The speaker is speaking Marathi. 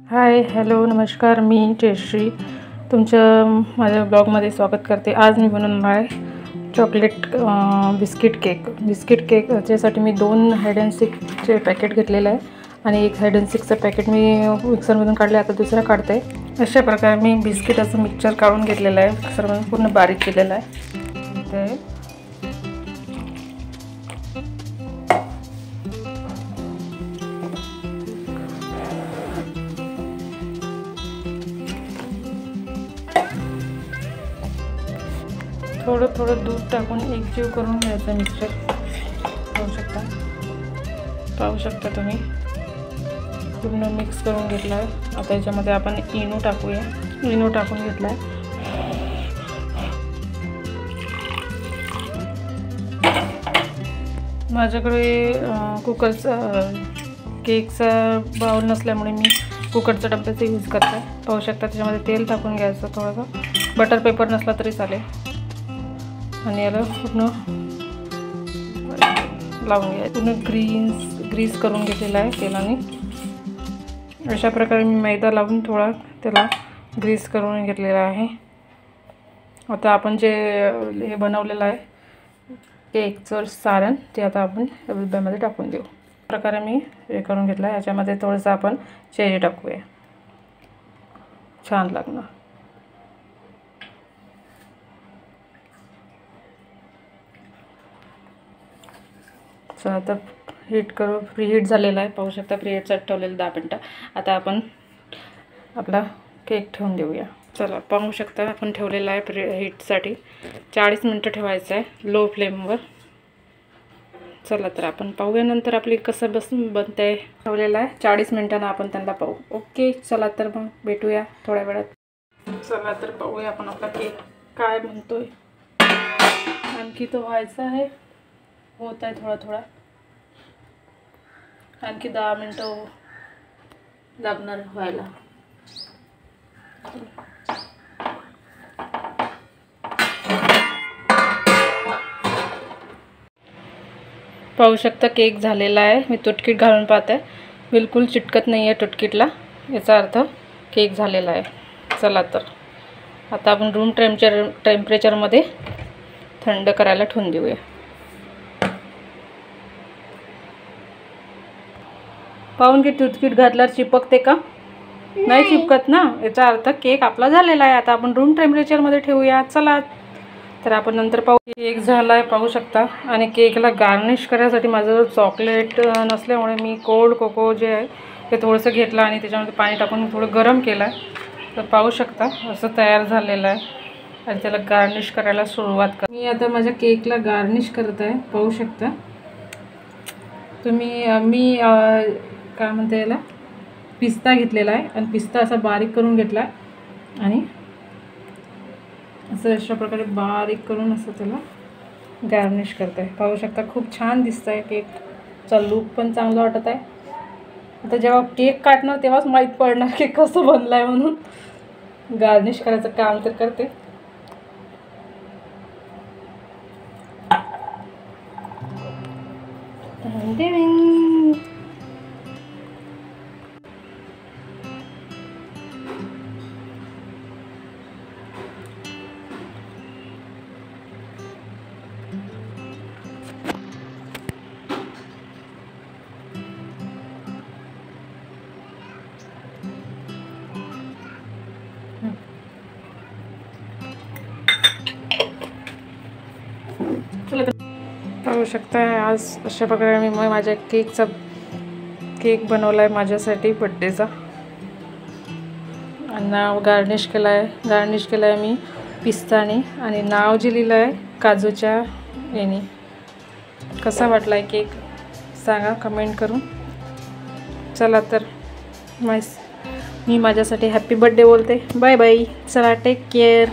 हाय हॅलो नमस्कार, मी जयश्री तुमचं माझ्या ब्लॉगमध्ये स्वागत करते। आज मी बनवणार आहे चॉकलेट बिस्किट केक। त्याच्यासाठी मी 2 हाइड अँड सीकचे पॅकेट घेतलेलं आहे आणि एक हाइड अँड सीकचं पॅकेट मी मिक्सरमधून काढले। आता दुसरा काढते। अशा प्रकारे मी बिस्किट असं मिक्सचर काढून घेतलेलं आहे, मिक्सरमधून पूर्ण बारीक केलेलं आहे। ते थोडं दूध टाकून एकजीव करून घ्यायचं मिक्सचर। पाहू शकता तुम्ही पूर्ण मिक्स करून घेतलं आहे। आता याच्यामध्ये आपण इनो टाकूया। इनो टाकून घेतला आहे। माझ्याकडे कुकरचा केकचा बाउल नसल्यामुळे मी कुकरचा डब्याचा यूज करते। पाहू शकता त्याच्यामध्ये तेल टाकून घ्यायचं, थोडंसं बटर पेपर नसला तरी चालेल आणि याला पूर्ण लावून घ्यायचं। पूर्ण ग्रीस करून घेतलेला आहे तेलाने। अशा प्रकारे मी मैदा लावून थोडा त्याला ग्रीस करून घेतलेला आहे। आता आपण जे हे बनवलेलं आहे केकचं सारण ते आता आपण डब्यामध्ये टाकून देऊ। प्रकारे मी हे करून घेतलं आहे। याच्यामध्ये थोडंसं आपण चेरी टाकूया, छान लागणार। चला तर प्रीहीट झालेला आहे। पाहू शकता प्रीहीटचा ठेवलेला 10 मिनिटं। आता आपण आपला केक ठेवून देऊया। चला पाहू शकता आपण ठेवलेला आहे प्रीहीटसाठी 40 मिनिटं ठेवायचं आहे लो फ्लेमवर। चला तर आपण पाहूया नंतर आपली कसं बनते। ठेवलेलं आहे 40 मिनिटांना आपण त्यांना पाहू। ओके चला तर मग भेटूया थोड्या वेळात। चला तर पाहूया आपण आपला केक काय बनतोय। आणखी तो व्हायचा आहे, होत आहे थोडा आणखी 10 मिनिटं लागणार व्हायला। पाहू शकता केक झालेला आहे। मी तुटकीट घालून पाहते, बिलकुल चिटकत नाही आहे तुटकीटला, याचा अर्थ केक झालेला आहे। चला तर आता आपण रूम टेम्परेचरमध्ये थंड करायला ठेवून देऊया। पाहून की तुटकीट घातल्यावर चिपकते का? नाही चिपकत ना, याचा अर्थ केक आपला झालेला आहे। आता आपण रूम टेम्परेचरमध्ये ठेवूया। चला तर आपण नंतर पाहू। केक झाला आहे पाहू शकता। आणि केकला गार्निश करण्यासाठी माझं चॉकलेट नसल्यामुळे मी कोल्ड कोको जे आहे ते थोडंसं घेतलं आणि त्याच्यामध्ये पाणी टाकून थोडं गरम केलं आहे। तर पाहू शकता असं तयार झालेलं आहे आणि त्याला गार्निश करायला सुरुवात कर। मी आता माझ्या केकला गार्निश करत आहे। पाहू शकता तुम्ही। मी काय म्हणते याला पिस्ता घेतलेला आहे आणि पिस्ता असा बारीक करून घेतला आहे आणि असं अशा प्रकारे बारीक करून असं त्याला गार्निश करत आहे। पाहू शकता खूप छान दिसत आहे। केकचा लुक पण चांगला वाटत आहे। आता जेव्हा केक काटणार तेव्हाच माहीत पडणार की कसं बनलं आहे म्हणून। गार्निश करायचं काम तर करते। पाहू शकता आज अशा प्रकारे मी माझ्या केक बनवला आहे माझ्यासाठी बर्थडेचा। नाव गार्निश केला आहे मी पिस्ताने आणि नाव जे लिहिलं आहे काजूच्या याने। कसा वाटला आहे केक सांगा कमेंट करून। चला तर मी माझ्यासाठी हॅपी बर्थडे बोलते। Bye bye. चला टेक केअर।